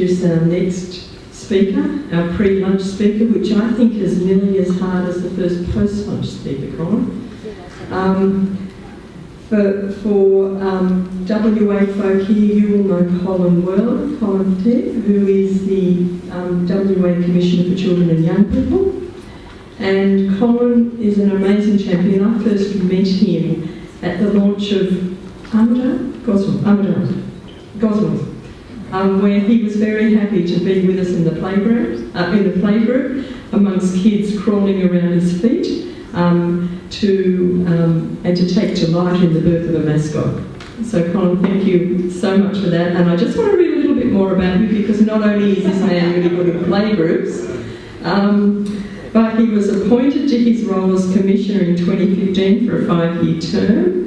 introduce our next speaker, our pre-lunch speaker, which I think is nearly as hard as the first post-lunch speaker, Colin. For WA folk here, you will know Colin well, Colin Pettit, who is the WA Commissioner for Children and Young People. And Colin is an amazing champion. I first met him at the launch of Goswell, where he was very happy to be with us in the playgroup, amongst kids crawling around his feet, and to take delight in the birth of a mascot. So Colin, thank you so much for that. And I just want to read a little bit more about you, because not only is this man really good at playgroups, but he was appointed to his role as Commissioner in 2015 for a 5-year term.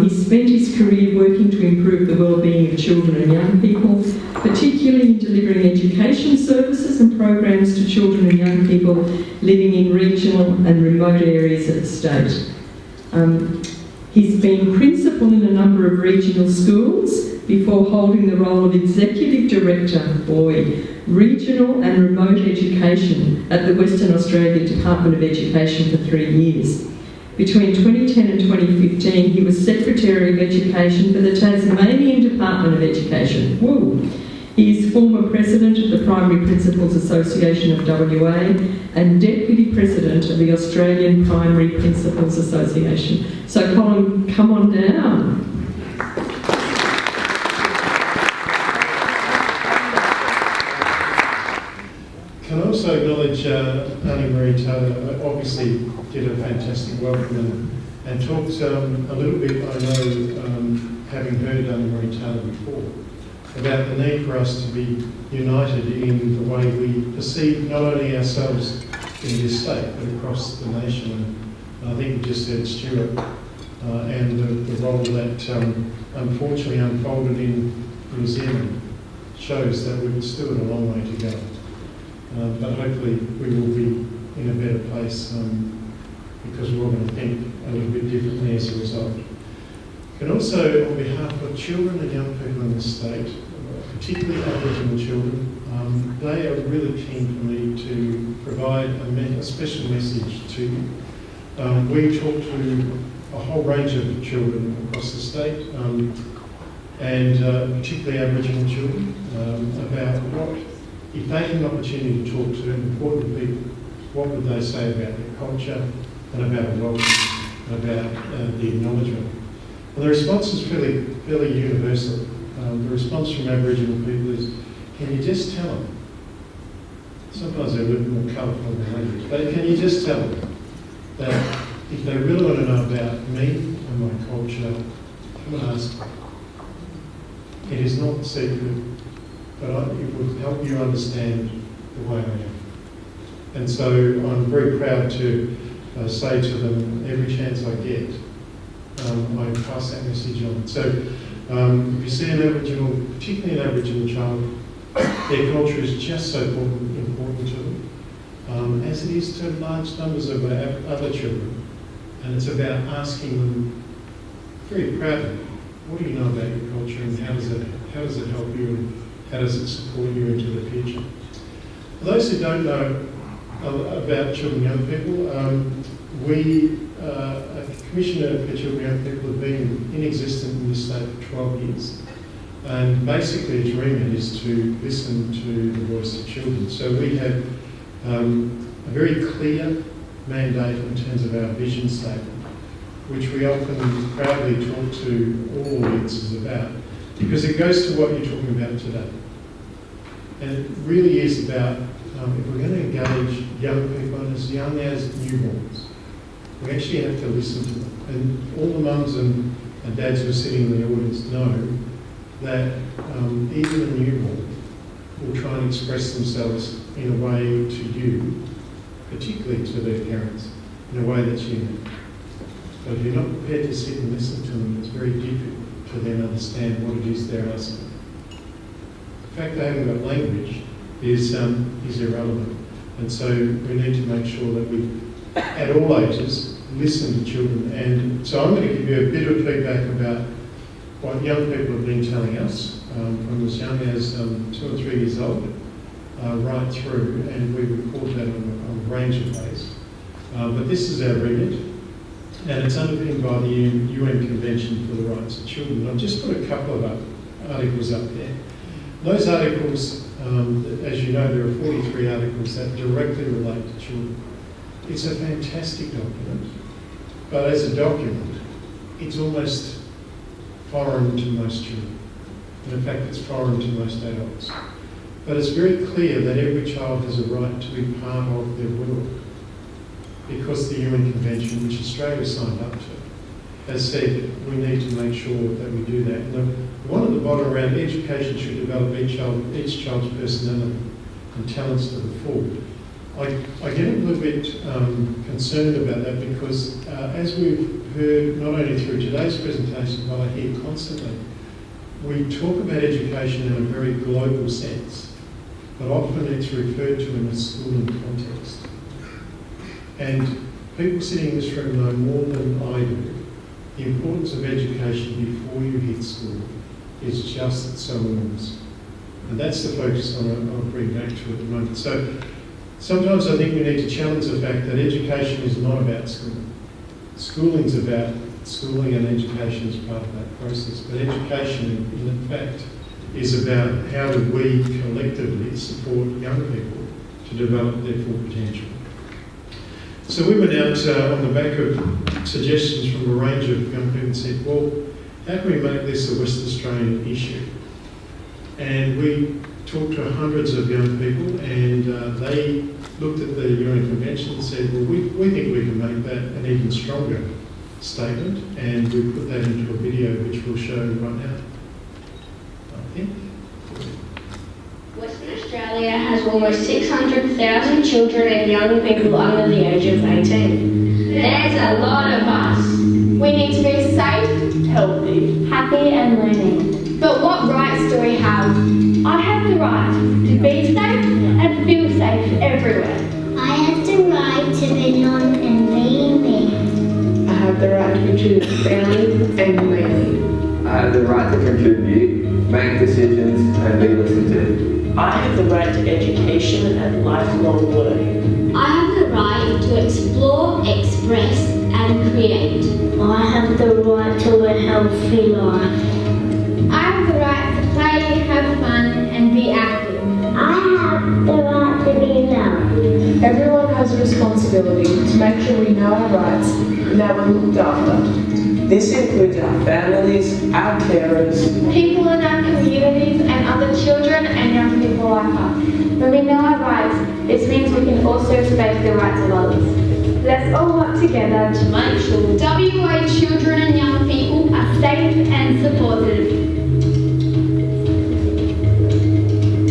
He spent his career working to improve the well-being of children and young people, particularly in delivering education services and programs to children and young people living in regional and remote areas of the state. He's been principal in a number of regional schools before holding the role of Executive Director, Regional and Remote Education at the Western Australia Department of Education for 3 years. Between 2010 and 2015, he was Secretary of Education for the Tasmanian Department of Education. Whoa. He is former President of the Primary Principals Association of WA and Deputy President of the Australian Primary Principals Association. So Colin, come on down. Can I also acknowledge Annie-Marie Taylor obviously did a fantastic welcome and talked a little bit, I know, having heard Annie-Marie Taylor before, about the need for us to be united in the way we perceive not only ourselves in this state but across the nation. And I think you just said Stuart and the role that unfortunately unfolded in New Zealand shows that we've still got a long way to go. But hopefully we will be in a better place because we're all going to think a little bit differently as a result. And also on behalf of children and young people in this state, particularly Aboriginal children, they are really keen for me to provide a special message to you. We talk to a whole range of children across the state, and particularly Aboriginal children, about what, if they had an opportunity to talk to important people, what would they say about their culture and about welcome and about the acknowledgement. And the response is fairly universal. The response from Aboriginal people is, can you just tell them? Sometimes they're a little more colourful in their language, but can you just tell them that if they really want to know about me and my culture, come and ask me. It is not secret, but it will help you understand the way I am. And so I'm very proud to say to them every chance I get, I pass that message on. So if you see an Aboriginal, particularly an Aboriginal child, their culture is just so important to them, as it is to large numbers of other children. And it's about asking them very proudly, what do you know about your culture and how does it help you and how does it support you into the future? For those who don't know about children and young people, we, a Commissioner for Children and Young People, have been in existence in this state for 12 years. And basically its remit is to listen to the voice of children. So we have a very clear mandate in terms of our vision statement, which we often proudly talk to all audiences about, because it goes to what you're talking about today. And it really is about, if we're going to engage young people, and as young as newborns, we actually have to listen to them. And all the mums and dads who are sitting in the audience know that even a newborn will try and express themselves in a way to you, particularly to their parents, in a way that's unique. But if you're not prepared to sit and listen to them, it's very difficult to then understand what it is they're asking. The fact they haven't got language is irrelevant. And so we need to make sure that we, at all ages, listen to children. And so I'm going to give you a bit of feedback about what young people have been telling us from as young as 2 or 3 years old, right through, and we report that on a range of ways. But this is our remit, and it's underpinned by the UN Convention for the Rights of Children. I've just put a couple of articles up there. Those articles, as you know, there are 43 articles that directly relate to children. It's a fantastic document, but as a document, it's almost foreign to most children. And in fact, it's foreign to most adults. But it's very clear that every child has a right to be part of their world, because the UN Convention, which Australia signed up to, has said we need to make sure that we do that. And the one at the bottom around education should develop each child's personality and talents to the full. I get a little bit concerned about that because as we've heard not only through today's presentation, but I hear constantly, we talk about education in a very global sense, but often it's referred to in a schooling context. And people sitting in this room know more than I do the importance of education before you hit school is just so enormous. And that's the focus I'll bring back to at the moment. So sometimes I think we need to challenge the fact that education is not about schooling. Schooling's about schooling, and education is part of that process. But education, in fact, is about how do we collectively support young people to develop their full potential. So we went out on the back of suggestions from a range of young people and said, well, how can we make this a Western Australian issue? And we talked to hundreds of young people, and they looked at the UN Convention and said, well, we think we can make that an even stronger statement, and we put that into a video which we'll show right now. I think. Western Australia has almost 600,000 children and young people under the age of 18. There's a lot of us. We need to be safe, healthy, Happy and learning. but what rights do we have? I have the right to be safe and feel safe everywhere. I have the right to be known and be me. I have the right to choose fairly and humanely. I have the right to contribute, make decisions, and be listened to. I have the right to education and lifelong learning. I have the right to explore, express, and create. I have the right to a healthy life. I have the right to play, have fun, and be active. I have the right to be loved. Everyone has a responsibility to make sure we know our rights and that we're looked after. This includes our families, our carers, People in our communities and other children and young people like us. When we know our rights, this means we can also respect the rights of others. Let's all work together to make sure WA children and young people are safe and supported.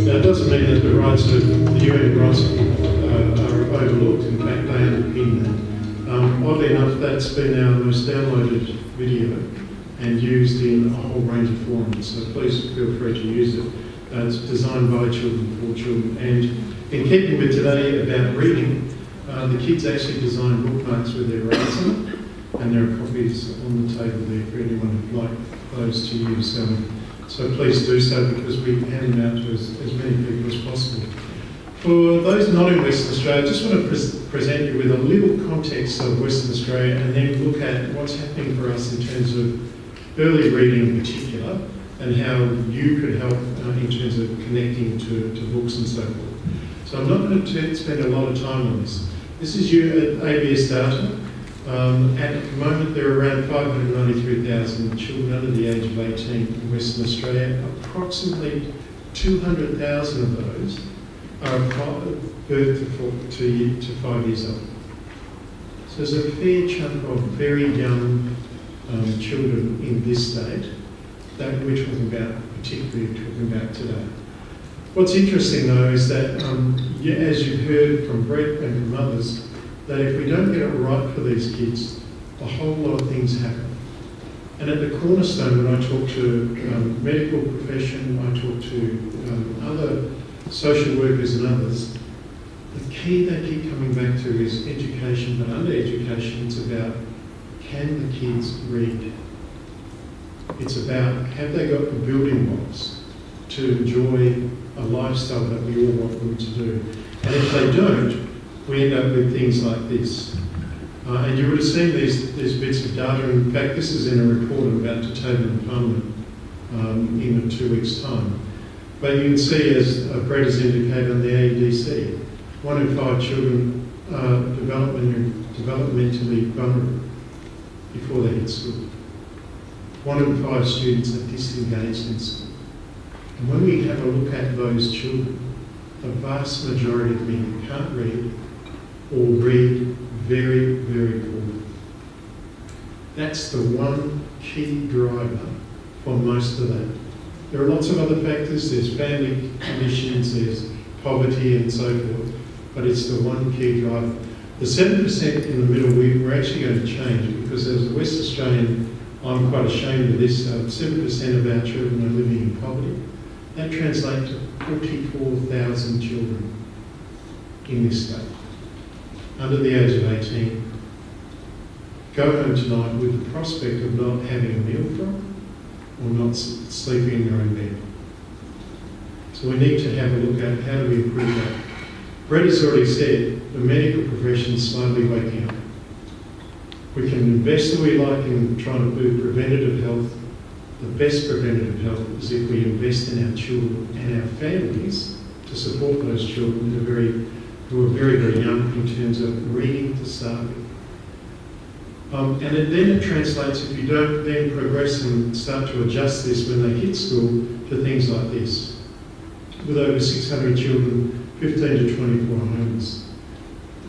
That doesn't mean that the rights of the UN rights are overlooked. In fact, they underpin that. Oddly enough, that's been our most downloaded video and used in a whole range of forums, so please feel free to use it. It's designed by children for children, and in keeping with today about reading, the kids actually designed bookmarks with their rights on it, and there are copies on the table there for anyone who'd like those to use. So please do so, because we hand them out to as many people as possible. For those not in Western Australia, I just want to present you with a little context of Western Australia, and then look at what's happening for us in terms of early reading in particular, and how you could help in terms of connecting to books and so forth. So I'm not going to spend a lot of time on this. This is ABS data. At the moment, there are around 593,000 children under the age of 18 in Western Australia. Approximately 200,000 of those are birth to 5 years old. So there's a fair chunk of very young children in this state that we're particularly talking about today. What's interesting though is that, as you've heard from Brett and from others, that if we don't get it right for these kids, a whole lot of things happen. And at the cornerstone, when I talk to medical profession, I talk to other social workers and others, the key they keep coming back to is education, but under education it's about, can the kids read? It's about, have they got the building blocks to enjoy a lifestyle that we all want them to do? And if they don't, we end up with things like this. And you would have seen these bits of data. In fact, this is in a report I'm about to table in Parliament in 2 weeks' time. But you can see, as Brett has indicated on the AEDC, 1 in 5 children are developmentally vulnerable before they hit school. 1 in 5 students are disengaged in school. And when we have a look at those children, the vast majority of them can't read or read very, very poorly. That's the one key driver for most of that. There are lots of other factors. There's family conditions, there's poverty and so forth, but it's the one key driver. The 7% in the middle, we're actually going to change, because as a West Australian, I'm quite ashamed of this. 7% of our children are living in poverty. That translates to 44,000 children in this state, under the age of 18, go home tonight with the prospect of not having a meal from or not sleeping in their own bed. So we need to have a look at how do we improve that. Brett has already said the medical profession is slowly waking up. We can invest all we like in trying to do preventative health. The best preventative health is if we invest in our children and our families to support those children who are very, very young in terms of reading to start with. And then it translates, if you don't then progress and start to adjust this when they hit school, to things like this. With over 600 children, 15 to 24 homeless.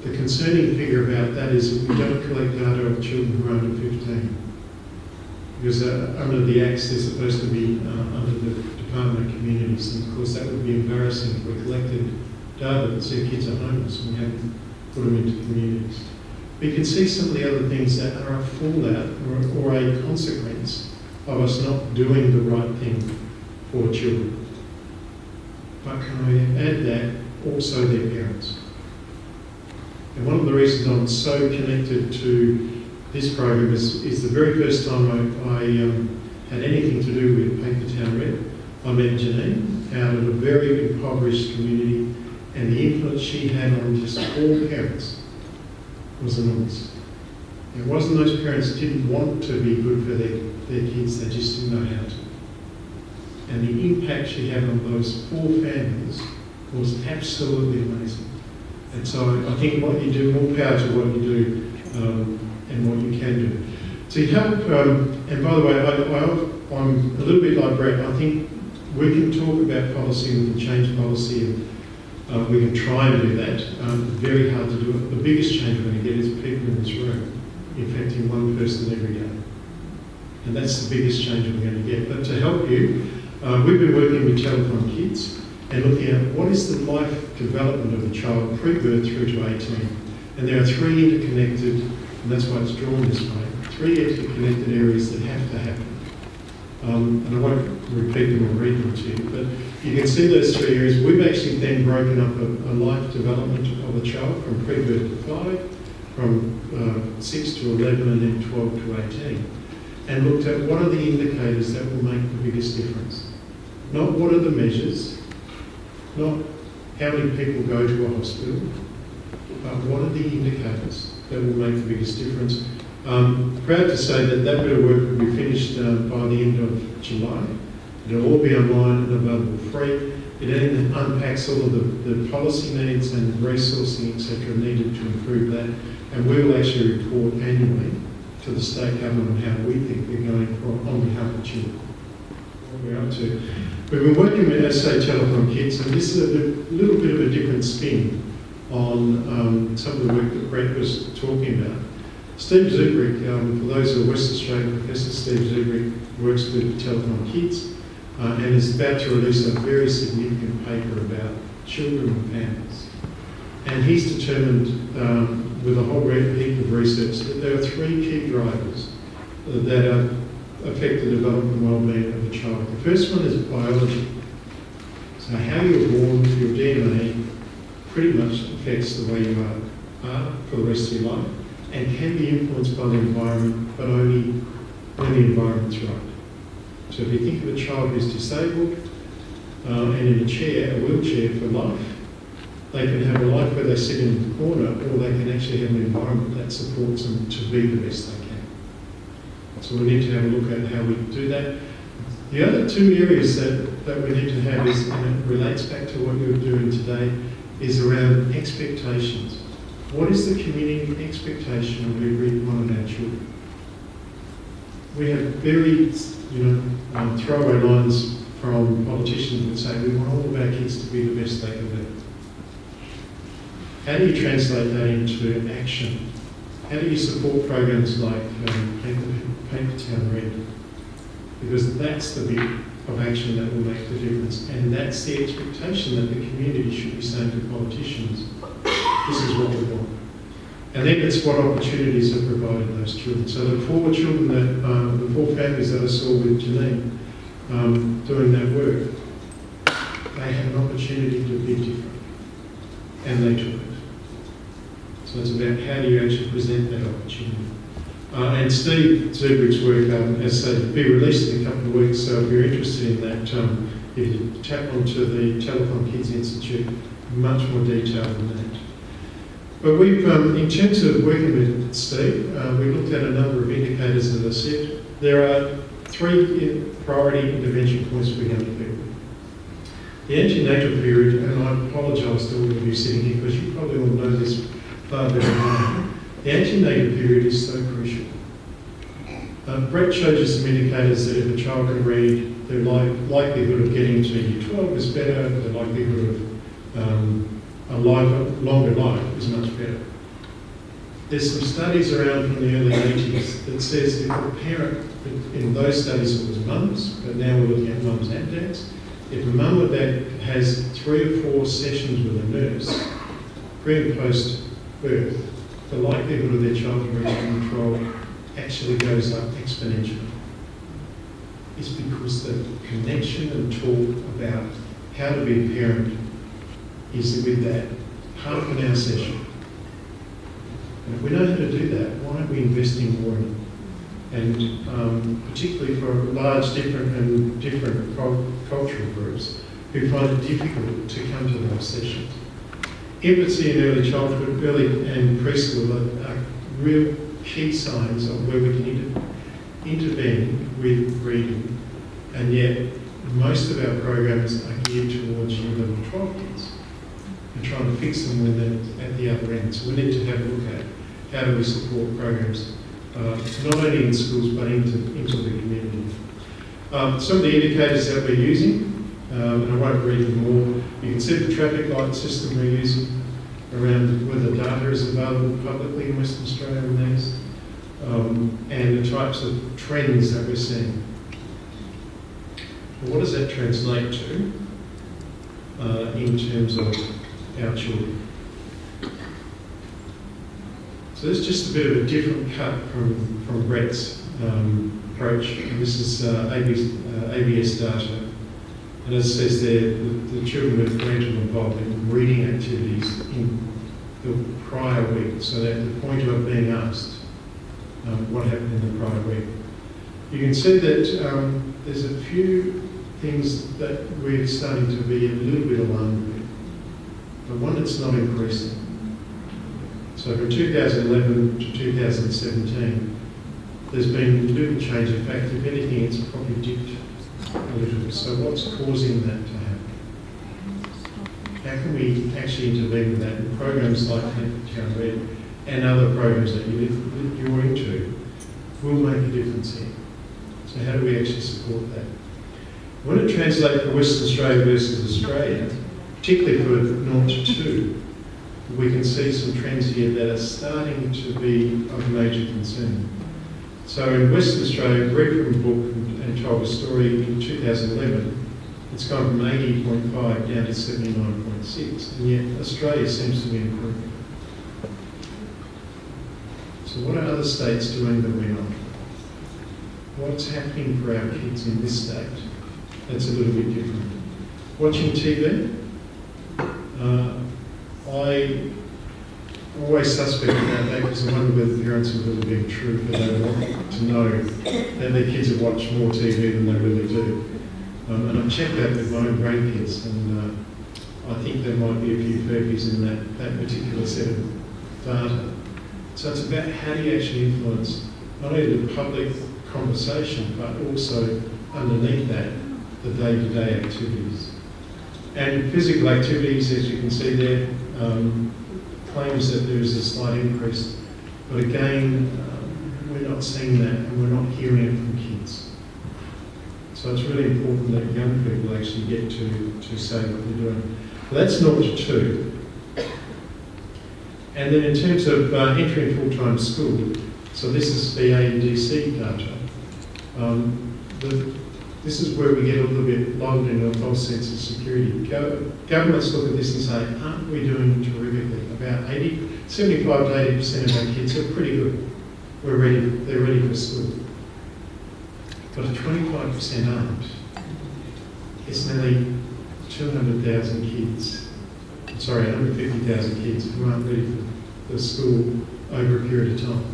The concerning figure about that is that we don't collect data of children who are under 15. Because under the Acts, they're supposed to be under the Department of Communities. And of course, that would be embarrassing if we collected data that said kids are homeless and we haven't put them into communities. We can see some of the other things that are a fallout or a consequence of us not doing the right thing for children. But can I add that also their parents? And one of the reasons I'm so connected to this program is the very first time I had anything to do with Paint the Town Red. I met Janine out of a very impoverished community, and the influence she had on just 4 parents was enormous. It wasn't those parents didn't want to be good for their kids, they just didn't know how to. And the impact she had on those 4 families was absolutely amazing. And so I think what you do, more power to what you do and what you can do. To help, and by the way, I'm a little bit like Brett. I think we can talk about policy, we can change policy, and we can try and do that. Very hard to do it. The biggest change we're going to get is people in this room infecting 1 person every day. And that's the biggest change we're going to get. But to help you, we've been working with Telethon Kids and looking at what is the life development of a child pre-birth through to 18. And there are 3 interconnected, and that's why it's drawn this way, 3 interconnected areas that have to happen. And I won't repeat them or read them to you, but you can see those 3 areas. We've actually then broken up a life development of a child from pre-birth to 5, from 6 to 11, and then 12 to 18. And looked at what are the indicators that will make the biggest difference. Not what are the measures, not how many people go to a hospital, but what are the indicators that will make the biggest difference. Proud to say that bit of work will be finished by the end of July. It'll all be online and available free. It then unpacks all of the policy needs and resourcing, etc., needed to improve that. And we will actually report annually to the state government on how we think we're going on behalf of children. What we're up to. We've been working with, as I say, Telethon Kids, and this is a little bit of a different spin on some of the work that Brett was talking about. Steve Zubrick, for those who are West Australian, Professor Steve Zubrick works with Telethon Kids and is about to release a very significant paper about children and families. And he's determined, with a whole heap of research, that there are 3 key drivers that affect the development and well-being of a child. The first one is biology. So how you're born, your DNA, pretty much affects the way you are for the rest of your life, and can be influenced by the environment, but only when the environment's right. So if you think of a child who's disabled and in a chair, a wheelchair for life, they can have a life where they sit in the corner, or they can actually have an environment that supports them to be the best they can. So we need to have a look at how we do that. The other two areas that we need to have is, and it relates back to what you're doing today, is around expectations. What is the community expectation of every one of our children? We have very, throwaway lines from politicians that say we want all of our kids to be the best they can be. How do you translate that into action? How do you support programs like Paper Town Red? Because that's the bit of action that will make the difference, and that's the expectation that the community should be saying to politicians, this is what we want. And then it's what opportunities are provided to those children. So the four children the four families that I saw with Janine doing that work, they had an opportunity to be different, and they took it. So it's about how do you actually present that opportunity. And Steve Zubrick's work, as I say, will be released in a couple of weeks, so if you're interested in that, you tap onto the Telethon Kids Institute, much more detail than that. But we've, in terms of working with Steve, we looked at a number of indicators, as I said. There are 3 priority intervention points for young people. The antenatal period, and I apologise to all of you sitting here because you probably all know this far better than I. The antenatal period is so crucial. Brett showed you some indicators that if a child can read, their likelihood of getting to year 12 is better, the likelihood of a longer life is much better. There's some studies around from the early 80s that says if a parent, in those studies it was mums, but now we're looking at mums and dads, if a mum or dad has 3 or 4 sessions with a nurse, pre and post birth, the likelihood of their child reaching control actually goes up exponentially. It's because the connection and talk about how to be a parent is with that half an hour session. And if we know how to do that, why aren't we investing more in it? And particularly for large, different cultural groups who find it difficult to come to those sessions. Empathy in early childhood, early and preschool are real key signs of where we can intervene with reading, and yet most of our programs are geared towards year 11, 12 kids and trying to fix them when they're at the other end. So we need to have a look at how do we support programs not only in schools but into the community. Some of the indicators that we're using, and I won't read them all. You can see the traffic light system we're using around whether data is available publicly in Western Australia on these, and the types of trends that we're seeing. Well, what does that translate to in terms of our children? So this is just a bit of a different cut from Brett's approach, and this is ABS data. And as it says there, the children with parental involvement in reading activities in the prior week, so that the point of being asked what happened in the prior week. You can see that there's a few things that we're starting to be a little bit alarmed with, but one that's not increasing. So from 2011 to 2017, there's been little change. In fact, if anything, it's probably dipped a little bit. So what's causing that to happen? How can we actually intervene with that? And programs like Town Red and other programs that you're into will make a difference here. So how do we actually support that? When it translates for Western Australia versus Australia, particularly for 0 to 2, we can see some trends here that are starting to be of major concern. So in Western Australia, read from a book and told a story in 2011, it's gone from 80.5 down to 79.6, and yet Australia seems to be improving. So what are other states doing that we're not? What's happening for our kids in this state that's a little bit different? Watching TV, always suspect about that because I wonder whether parents are really being true, but they want to know that their kids have watched more TV than they really do. And I've checked that with my own grandkids, and I think there might be a few Furbies in that particular set of data. So it's about how do you actually influence not only the public conversation, but also underneath that, the day-to-day activities. And physical activities, as you can see there, claims that there is a slight increase. But again, we're not seeing that and we're not hearing it from kids. So it's really important that young people actually get to say what they're doing. Well, that's 0 to 2. And then in terms of entering full-time school, so this is the AEDC data. This is where we get a little bit lulled into a false sense of security. Governments look at this and say, aren't we doing terrifically? About 75 to 80% of our kids are pretty good. They're ready for school. But 25% aren't. It's nearly 200,000 kids, 150,000 kids who aren't ready for school over a period of time.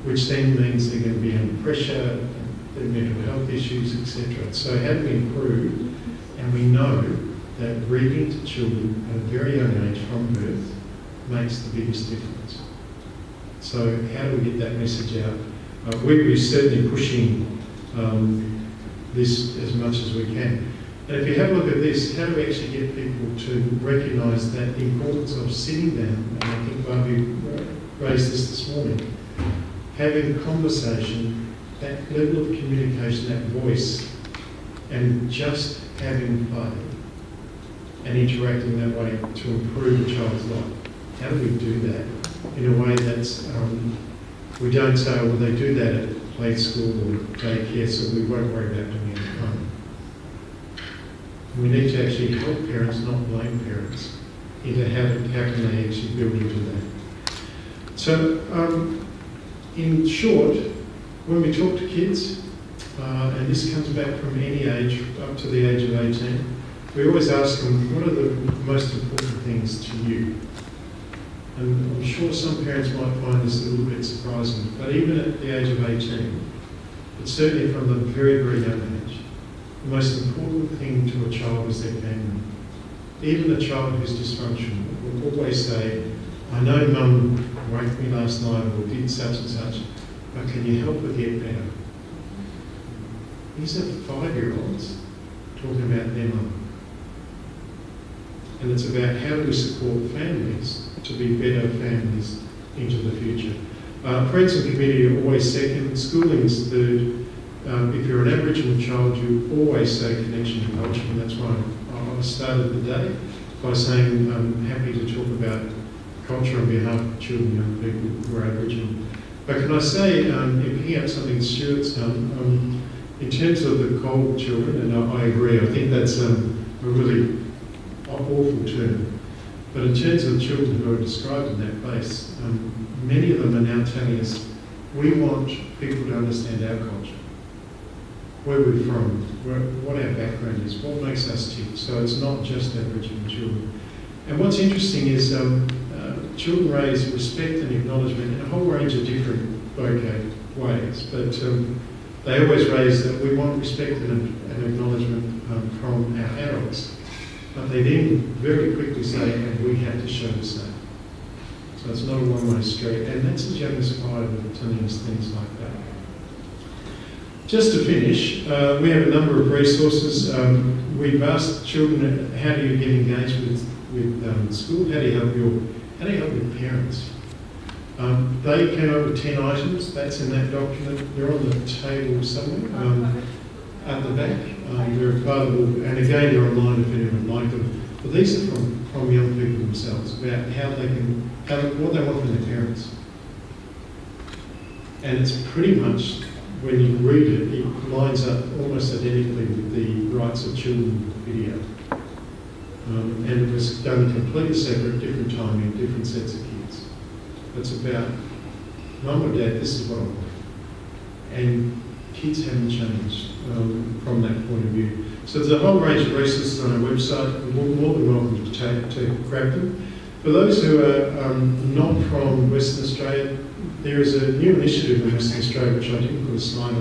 Which then means they're going to be under pressure, their mental health issues, etc. So how do we improve? And we know that reading to children at a very young age from birth makes the biggest difference. So how do we get that message out? We're certainly pushing this as much as we can. And if you have a look at this, how do we actually get people to recognise that the importance of sitting down, and I think Barbie raised this morning, having a conversation, that level of communication, that voice, and just having play and interacting that way to improve a child's life. How do we do that in a way that's, we don't say, well, they do that at play school or daycare, so we won't worry about doing it at home. We need to actually help parents, not blame parents, into how can they actually build into that. So, in short, when we talk to kids, and this comes back from any age up to the age of 18, we always ask them, what are the most important things to you? And I'm sure some parents might find this a little bit surprising, but even at the age of 18, but certainly from the very, very young age, the most important thing to a child is their family. Even a child who's dysfunctional will always say, I know Mum waked me last night or did such and such, but can you help her get better? These are 5-year-olds talking about their mum. And it's about how do we support families to be better families into the future. Friends and community are always second, schooling is third. If you're an Aboriginal child, you always say connection to culture, and that's why I started the day by saying I'm happy to talk about culture on behalf of children and young people who are Aboriginal. But can I say, in picking up something Stuart's done, in terms of the cold children, and I agree, I think that's a really awful term, but in terms of the children who are described in that place, many of them are now telling us, we want people to understand our culture, where we're from, what our background is, what makes us tick. So it's not just Aboriginal children. And what's interesting is children raise respect and acknowledgement in a whole range of different ways, but they always raise that we want respect and acknowledgement from our adults. But they then very quickly say, and we have to show the same. So it's not a one-way street, and that's as young as 5 that are telling us things like that. Just to finish, we have a number of resources. We've asked children, how do you get engaged with school? How do you help your parents? They came up with 10 items. That's in that document. They're on the table somewhere at the back. They're available, and again, they're online if anyone would like them. But these are from young people themselves about what they want from their parents. And it's pretty much, when you read it, it lines up almost identically with the Rights of Children video. And it was done completely separate, different timing, different sets of kids. It's about, Mum or Dad, this is what I want. And kids haven't changed from that point of view. So there's a whole range of resources on our website. We're more than welcome to grab them. For those who are not from Western Australia, there is a new initiative in Western Australia which I didn't put a slide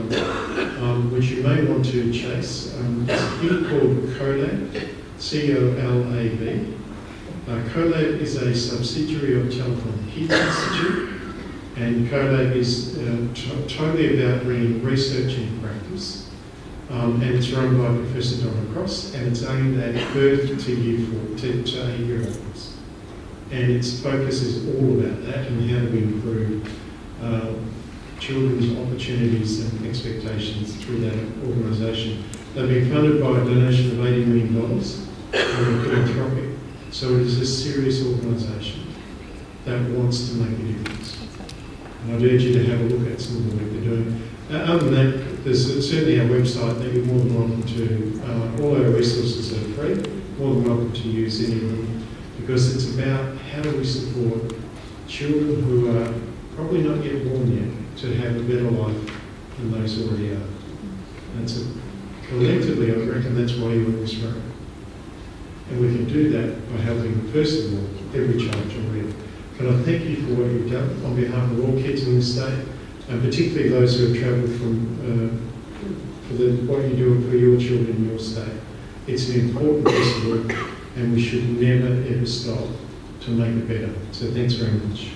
on, which you may want to chase. It's a thing called COLAB, C-O-L-A-B. COLAB is a subsidiary of Telephone Kids Institute, and COLAB is totally about bringing research into practice. And it's run by Professor Donna Cross, and it's aimed at birth to year 4, to 8-year-olds. And its focus is all about that and how do we improve children's opportunities and expectations through that organisation. They've been funded by a donation of $80 million from philanthropic. So it is a serious organisation that wants to make a difference. And I'd urge you to have a look at some of the work they're doing. Other than that, there's certainly our website that you're more than welcome to. All our resources are free, more than welcome to use any of them, because it's about how do we support children who are probably not yet born yet to have a better life than those already are. And collectively, I reckon that's why you're in this room. And we can do that by helping, first of all, every child to read. But I thank you for what you've done on behalf of all kids in this state, and particularly those who have travelled from what you're doing for your children in your state. It's an important piece of work, and we should never ever stop to make it better. So thanks very much.